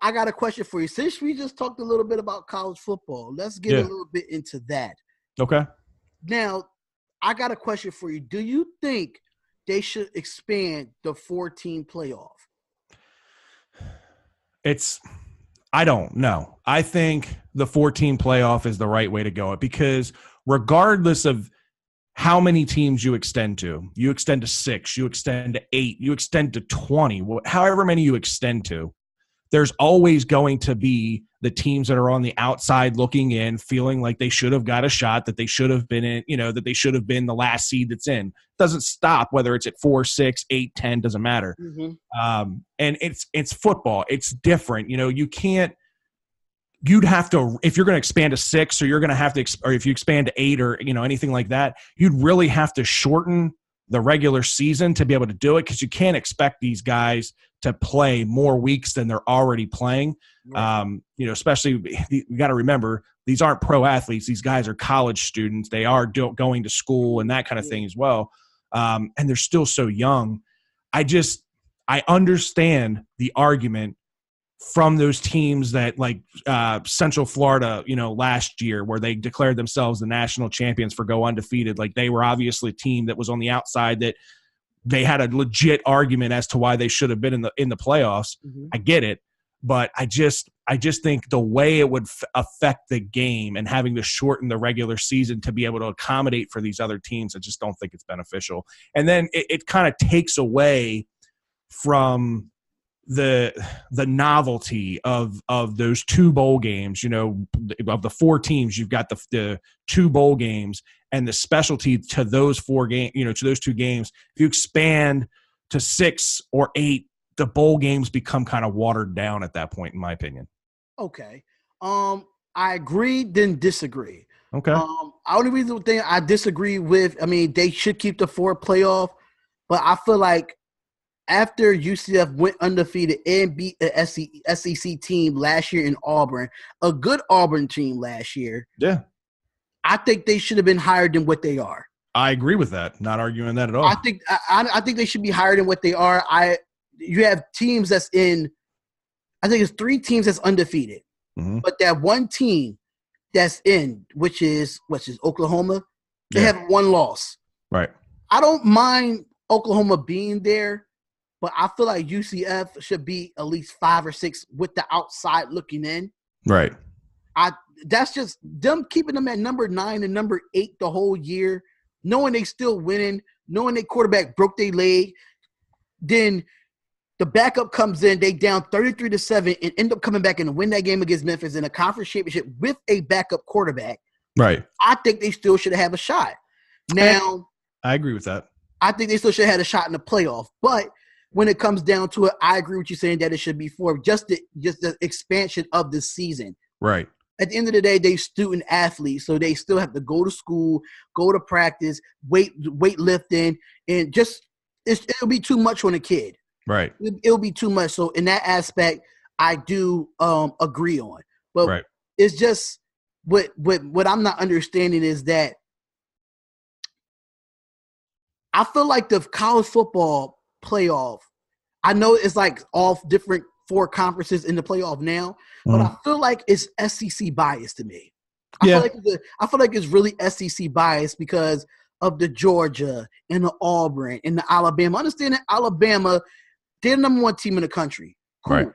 I got a question for you. Since we just talked a little bit about college football, let's get a little bit into that. Okay. Now, I got a question for you. Do you think they should expand the 4-team playoff? I don't know. I think the 4-team playoff is the right way to go because regardless of how many teams you extend to 6, you extend to 8, you extend to 20, however many you extend to, there's always going to be the teams that are on the outside looking in, feeling like they should have got a shot, that they should have been in, that they should have been the last seed that's in. It doesn't stop whether it's at 4, 6, 8, 10, doesn't matter. Mm-hmm. And it's football. It's different. You'd have to, if you're going to expand to 6 or you're going to have to, or if you expand to 8 or, anything like that, you'd really have to shorten the regular season to be able to do it because you can't expect these guys to play more weeks than they're already playing. Right. Especially you got to remember these aren't pro athletes. These guys are college students. They are going to school and that kind of thing as well. And they're still so young. I understand the argument from those teams that like Central Florida, last year where they declared themselves the national champions for go undefeated. Like they were obviously a team that was on the outside that they had a legit argument as to why they should have been in the playoffs. Mm-hmm. I get it, but I just think the way it would affect the game and having to shorten the regular season to be able to accommodate for these other teams, I just don't think it's beneficial. And then it kind of takes away from the novelty of those 2 bowl games. Of the 4 teams, you've got the 2 bowl games and the specialty to those 4 games, to those 2 games. If you expand to 6 or 8, the bowl games become kind of watered down at that point, in my opinion. Okay. I agree, then disagree. Okay. Only reason thing I disagree with, they should keep the 4 playoff, but I feel like after UCF went undefeated and beat the SEC team last year in Auburn, a good Auburn team last year. Yeah. I think they should have been higher than what they are. I agree with that. Not arguing that at all. I think they should be higher than what they are. You have teams that's in, I think it's 3 teams that's undefeated. Mm-hmm. But that one team that's in, which is Oklahoma, they have 1 loss. Right. I don't mind Oklahoma being there, but I feel like UCF should be at least 5 or 6 with the outside looking in. Right. That's just them keeping them at number 9 and number 8 the whole year, knowing they still winning, knowing their quarterback broke their leg. Then the backup comes in, they down 33-7 and end up coming back and win that game against Memphis in a conference championship with a backup quarterback. Right. I think they still should have a shot. Now, I agree with that. I think they still should have had a shot in the playoff, but when it comes down to it, I agree with you saying that it should be 4, just the expansion of the season. Right. At the end of the day, they student athletes, so they still have to go to school, go to practice, weightlifting, and just it'll be too much on a kid. Right. It'll be too much. So in that aspect, I do agree on. But It's just what I'm not understanding is that I feel like the college football playoff, I know it's like all different 4 conferences in the playoff now, but I feel like it's SEC bias to me. I feel like it's really SEC bias because of the Georgia and the Auburn and the Alabama. I understand that Alabama, they're the number 1 team in the country. Cool. Right.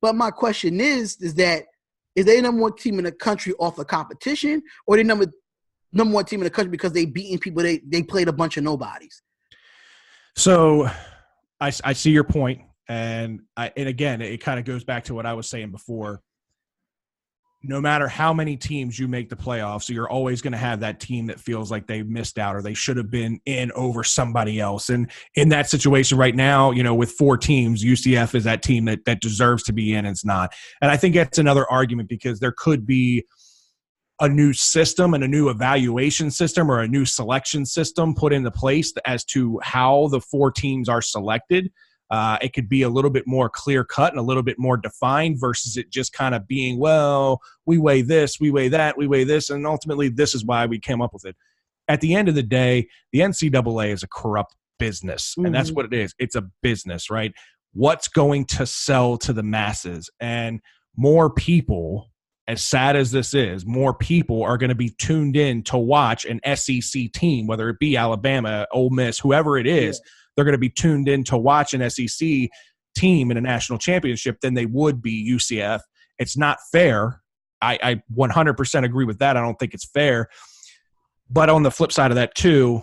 But my question is they the number 1 team in the country off of competition, or they number 1 team in the country because they beating people they played a bunch of nobodies? So I see your point, and again, it kind of goes back to what I was saying before. No matter how many teams you make the playoffs, you're always going to have that team that feels like they missed out or they should have been in over somebody else. And in that situation right now, with 4 teams, UCF is that team that deserves to be in and it's not. And I think that's another argument because there could be a new system and a new evaluation system or a new selection system put into place as to how the 4 teams are selected. It could be a little bit more clear cut and a little bit more defined versus it just kind of being, well, we weigh this, we weigh that, we weigh this, and ultimately this is why we came up with it. At the end of the day, the NCAA is a corrupt business, and that's what it is. It's a business, right? what's going to sell to the masses. And more people, as sad as this is, more people are going to be tuned in to watch an SEC team, whether it be Alabama, Ole Miss, whoever it is. They're going to be tuned in to watch an SEC team in a national championship than they would be UCF. It's not fair. I 100% agree with that. I don't think it's fair. But on the flip side of that too,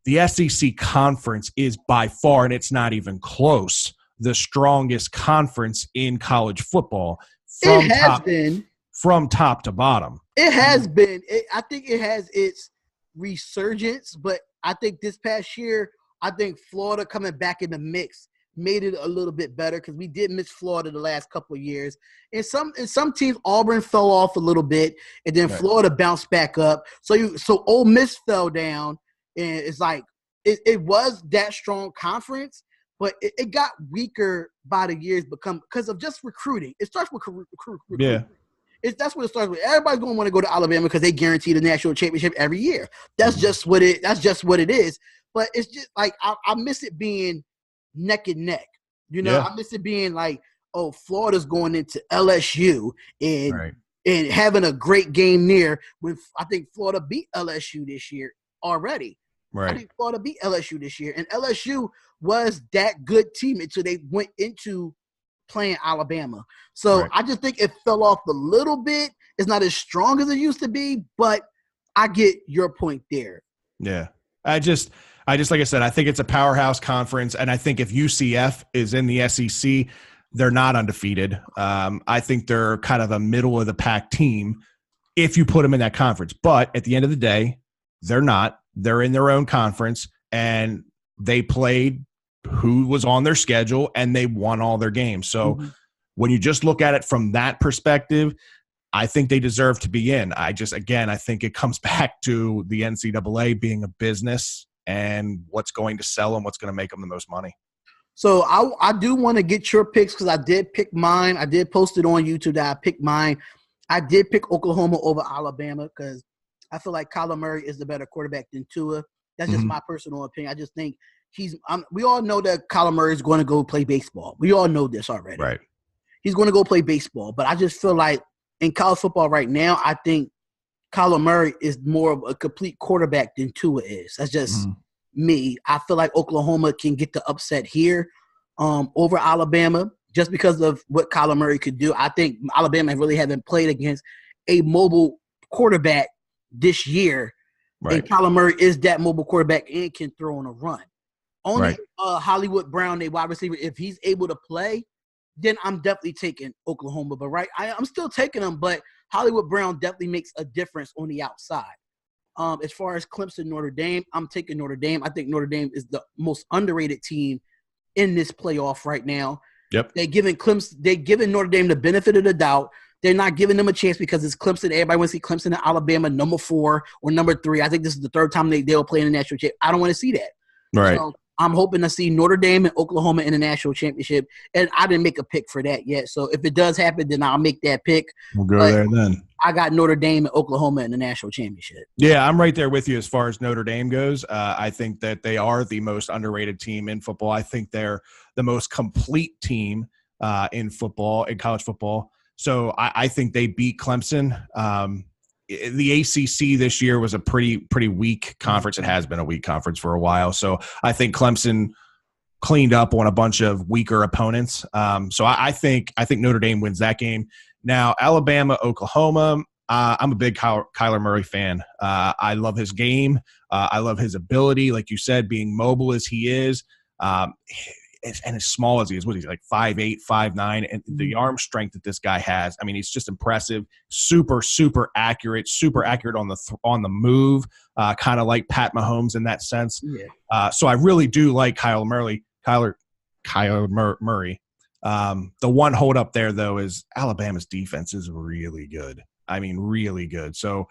the SEC conference is by far, and it's not even close, the strongest conference in college football from top to bottom. It has been. I think it has its resurgence, but I think this past year, I think Florida coming back in the mix made it a little bit better because we did miss Florida the last couple of years. And some teams, Auburn fell off a little bit, and then Florida bounced back up. So Ole Miss fell down, and it's like it was that strong conference, but it got weaker by the years because of just recruiting. It starts with recruiting. Yeah. That's what it starts with. Everybody's going to want to go to Alabama because they guarantee the national championship every year. That's just what it is. But it's just like I miss it being neck and neck. I miss it being like, oh, Florida's going into LSU and having a great game near when I think Florida beat LSU this year already. Right. I think Florida beat LSU this year. And LSU was that good team until they went into playing Alabama. So I just think it fell off a little bit. It's not as strong as it used to be, but I get your point there. Yeah. I just like I said, I think it's a powerhouse conference, and I think if UCF is in the SEC, they're not undefeated. I think they're kind of a middle of the pack team if you put them in that conference. But at the end of the day, they're not. They're in their own conference, and they played who was on their schedule, and they won all their games. So when you just look at it from that perspective, I think they deserve to be in. I think it comes back to the NCAA being a business and what's going to sell and what's going to make them the most money. So I do want to get your picks because I did pick mine. I did post it on YouTube that I picked mine. I did pick Oklahoma over Alabama because I feel like Kyler Murray is the better quarterback than Tua. That's just my personal opinion. I just think we all know that Kyler Murray is going to go play baseball. We all know this already. Right. He's going to go play baseball. But I just feel like in college football right now, I think Kyler Murray is more of a complete quarterback than Tua is. That's just me. I feel like Oklahoma can get the upset here over Alabama just because of what Kyler Murray could do. I think Alabama really haven't played against a mobile quarterback this year. Right. And Kyler Murray is that mobile quarterback and can throw on a run. Only Hollywood Brown, a wide receiver, if he's able to play, then I'm definitely taking Oklahoma. But I'm still taking them, but Hollywood Brown definitely makes a difference on the outside. As far as Clemson, Notre Dame, I'm taking Notre Dame. I think Notre Dame is the most underrated team in this playoff right now. Yep. They're giving Notre Dame the benefit of the doubt. They're not giving them a chance because it's Clemson. Everybody wants to see Clemson and Alabama number 4 or number 3. I think this is the third time they'll play in the national championship. I don't want to see that. Right. So I'm hoping to see Notre Dame and Oklahoma in the national championship, and I didn't make a pick for that yet. So if it does happen, then I'll make that pick. We'll go there then. I got Notre Dame and Oklahoma in the national championship. Yeah, I'm right there with you as far as Notre Dame goes. I think that they are the most underrated team in football. I think they're the most complete team in football, in college football. So I think they beat Clemson. The ACC this year was a pretty weak conference. It has been a weak conference for a while. So I think Clemson cleaned up on a bunch of weaker opponents. So I think Notre Dame wins that game. Now, Alabama, Oklahoma, I'm a big Kyler Murray fan. I love his game. I love his ability, like you said, being mobile as he is. And as small as he is, what is he, like 5'8", 5'9", and the arm strength that this guy has. I mean, he's just impressive. Super accurate on the move, kind of like Pat Mahomes in that sense. Yeah. So I really do like Kyler Murray. The one hold up there though is Alabama's defense is really good. I mean, really good. So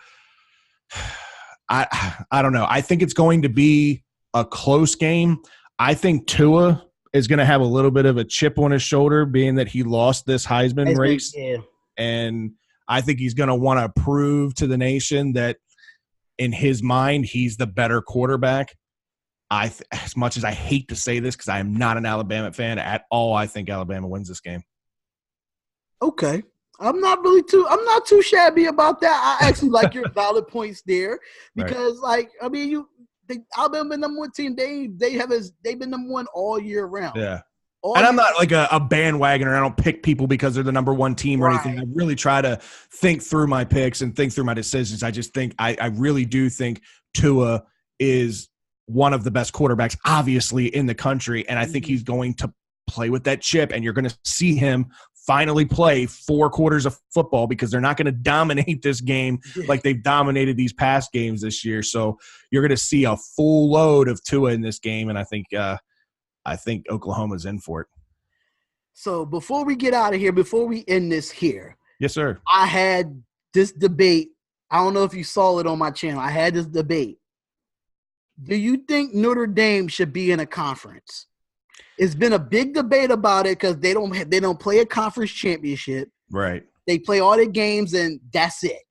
I don't know. I think it's going to be a close game. I think Tua is going to have a little bit of a chip on his shoulder, being that he lost this Heisman race. Yeah. And I think he's going to want to prove to the nation that in his mind, he's the better quarterback. as much as I hate to say this because I am not an Alabama fan at all, I think Alabama wins this game. Okay. I'm not too shabby about that. I actually like your valid points there because, Alabama been number one team. They've been number one all year round. Yeah. And I'm not like a bandwagoner. I don't pick people because they're the number one team or anything. I really try to think through my picks and think through my decisions. I just think I really do think Tua is one of the best quarterbacks, obviously, in the country. And I think he's going to play with that chip, and you're going to see him finally play 4 quarters of football because they're not going to dominate this game like they've dominated these past games this year. So you're going to see a full load of Tua in this game, and I think Oklahoma's in for it. So before we get out of here, before we end this here. Yes, sir. I had this debate. I don't know if you saw it on my channel. I had this debate. Do you think Notre Dame should be in a conference? It's been a big debate about it because they don't play a conference championship. Right. They play all their games and that's it.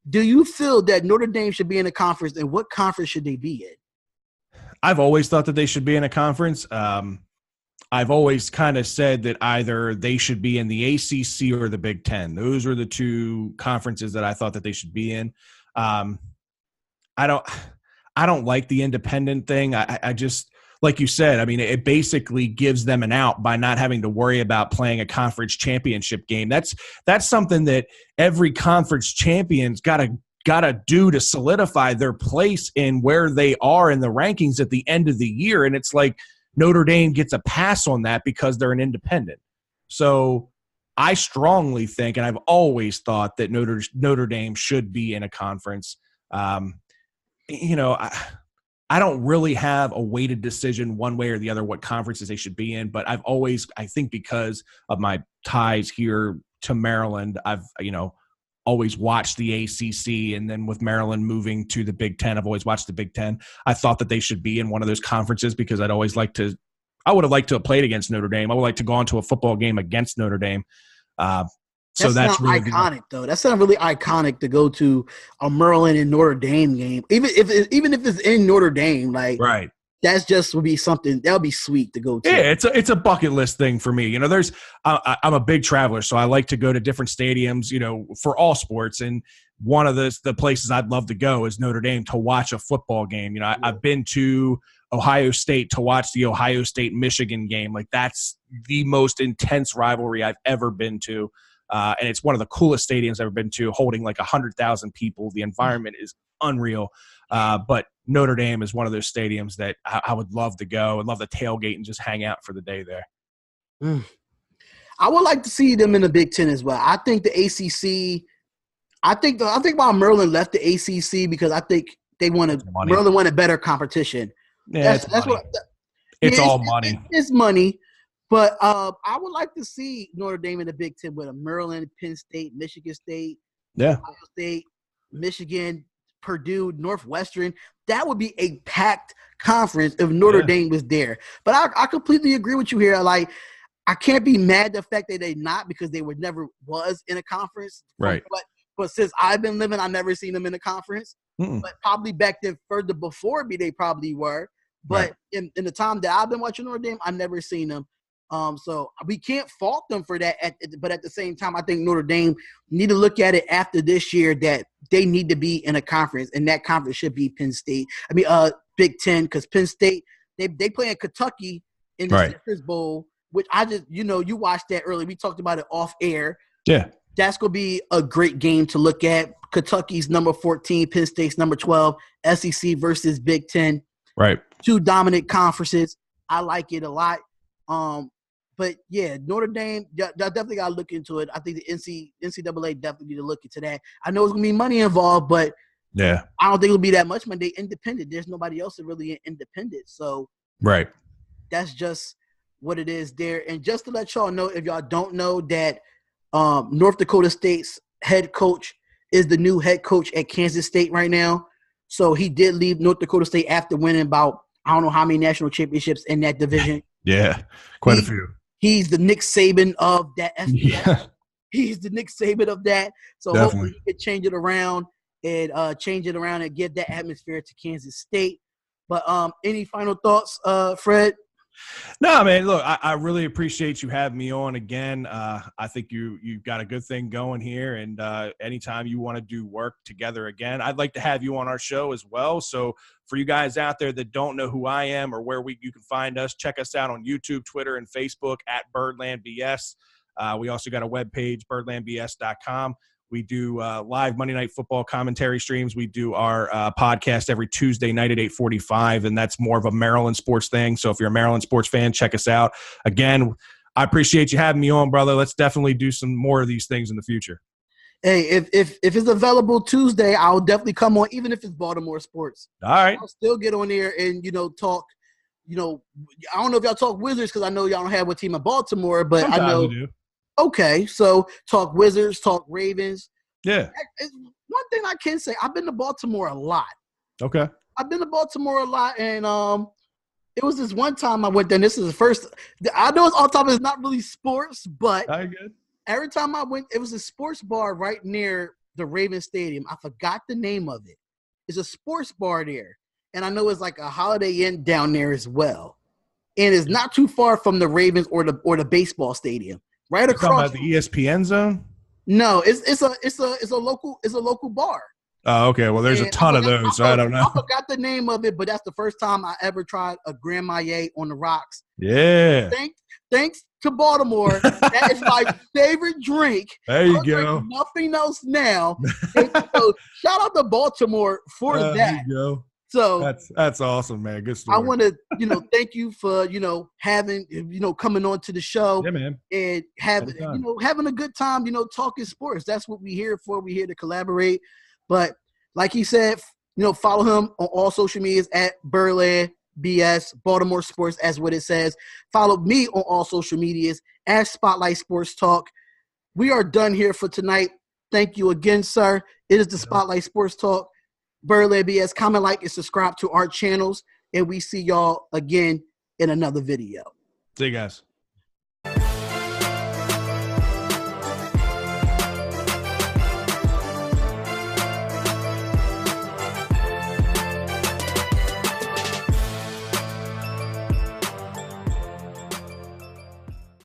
Do you feel that Notre Dame should be in a conference, and what conference should they be in? I've always thought that they should be in a conference. I've always kind of said that either they should be in the ACC or the Big Ten. Those were the 2 conferences that I thought that they should be in. I don't like the independent thing. I just, like you said, I mean, it basically gives them an out by not having to worry about playing a conference championship game. That's something that every conference champion's got to do to solidify their place in where they are in the rankings at the end of the year. And it's like Notre Dame gets a pass on that because they're an independent. So I strongly think, and I've always thought, that Notre Dame should be in a conference. I don't really have a weighted decision one way or the other what conferences they should be in, but I think because of my ties here to Maryland, I've, always watched the ACC, and then with Maryland moving to the Big Ten, I've always watched the Big Ten. I thought that they should be in one of those conferences because I would have liked to have played against Notre Dame. I would like to go on to a football game against Notre Dame. So that's really iconic, though. That's not really iconic to go to a Maryland and Notre Dame game, even if it's in Notre Dame. Like, right, that's just would be something that would be sweet to go to. Yeah, it's a bucket list thing for me. I'm a big traveler, so I like to go to different stadiums, for all sports. And one of the places I'd love to go is Notre Dame to watch a football game. I've been to Ohio State to watch the Ohio State-Michigan game. Like, that's the most intense rivalry I've ever been to. And it's one of the coolest stadiums I've ever been to, holding like 100,000 people. The environment is unreal. But Notre Dame is one of those stadiums that I would love to go. I'd love to tailgate and just hang out for the day there. I would like to see them in the Big Ten as well. I think the ACC. I think why Maryland left the ACC because I think Maryland wanted better competition. Yeah, it's all money. It's money. But I would like to see Notre Dame in the Big Ten with a Maryland, Penn State, Michigan State, Ohio State, Michigan, Purdue, Northwestern. That would be a packed conference if Notre Dame was there. But I completely agree with you here. Like, I can't be mad at the fact that they not because they never was in a conference. Right. But since I've been living, I've never seen them in a conference. But probably back then, further before me, they probably were. But in the time that I've been watching Notre Dame, I've never seen them. So we can't fault them for that. But at the same time, I think Notre Dame need to look at it after this year that they need to be in a conference, and that conference should be Penn State. Big Ten, because Penn State they play in Kentucky in the Citrus Bowl, which I just you watched that earlier. We talked about it off air. Yeah, that's gonna be a great game to look at. Kentucky's number 14, Penn State's number 12. SEC versus Big Ten. Right. 2 dominant conferences. I like it a lot. But yeah, Notre Dame, definitely got to look into it. I think the NCAA definitely need to look into that. I know it's going to be money involved, but I don't think it'll be that much money. They're independent. There's nobody else that really independent. So that's just what it is there. And just to let y'all know, if y'all don't know, that North Dakota State's head coach is the new head coach at Kansas State right now. So he did leave North Dakota State after winning about I don't know how many national championships in that division. Yeah, quite a few. He's the Nick Saban of that FBS. Yeah. He's the Nick Saban of that. So hopefully he can change it around and give that atmosphere to Kansas State. But any final thoughts, Fred? No, man, look, I really appreciate you having me on again. I think you've got a good thing going here, and anytime you want to do work together again, I'd like to have you on our show as well. So for you guys out there that don't know who I am or where you can find us, check us out on YouTube, Twitter, and Facebook at Birdland BS. We also got a webpage, birdlandbs.com. We do live Monday Night Football commentary streams. We do our podcast every Tuesday night at 8:45, and that's more of a Maryland sports thing. So if you're a Maryland sports fan, check us out. Again, I appreciate you having me on, brother. Let's definitely do some more of these things in the future. Hey, if it's available Tuesday, I'll definitely come on, even if it's Baltimore sports. All right. I'll still get on there and, talk. I don't know if y'all talk Wizards because I know y'all don't have a team in Baltimore, but Sometimes I know. we do. Okay, so talk Wizards, talk Ravens. Yeah. One thing I can say, I've been to Baltimore a lot. Okay. I've been to Baltimore a lot, and it was this one time I went there, and this is the first – I know it's all top, it's not really sports, but every time I went, it was a sports bar right near the Ravens Stadium. I forgot the name of it. It's a sports bar there, and I know it's like a Holiday Inn down there as well. And it's not too far from the Ravens or the baseball stadium. Right across. Talking about the ESPN zone? No, it's a local bar. Oh, okay. Well, there's a ton of those, so I don't know. I forgot the name of it, but that's the first time I ever tried a Grand Marnier on the rocks. Yeah. Thanks to Baltimore. That is my favorite drink. There you go. Nothing else now. So shout out to Baltimore for that. There you go. So that's awesome, man. Good story. I want to, thank you for, having, coming on to the show. Yeah, man. And having a good time, talking sports. That's what we're here for. We're here to collaborate. But like he said, follow him on all social medias at Birdland BS, Baltimore Sports, as what it says. Follow me on all social medias at Spotlight Sports Talk. We are done here for tonight. Thank you again, sir. It is the Spotlight Sports Talk. Birdland BS. Comment, like, and subscribe to our channels. And we see y'all again in another video. See you guys.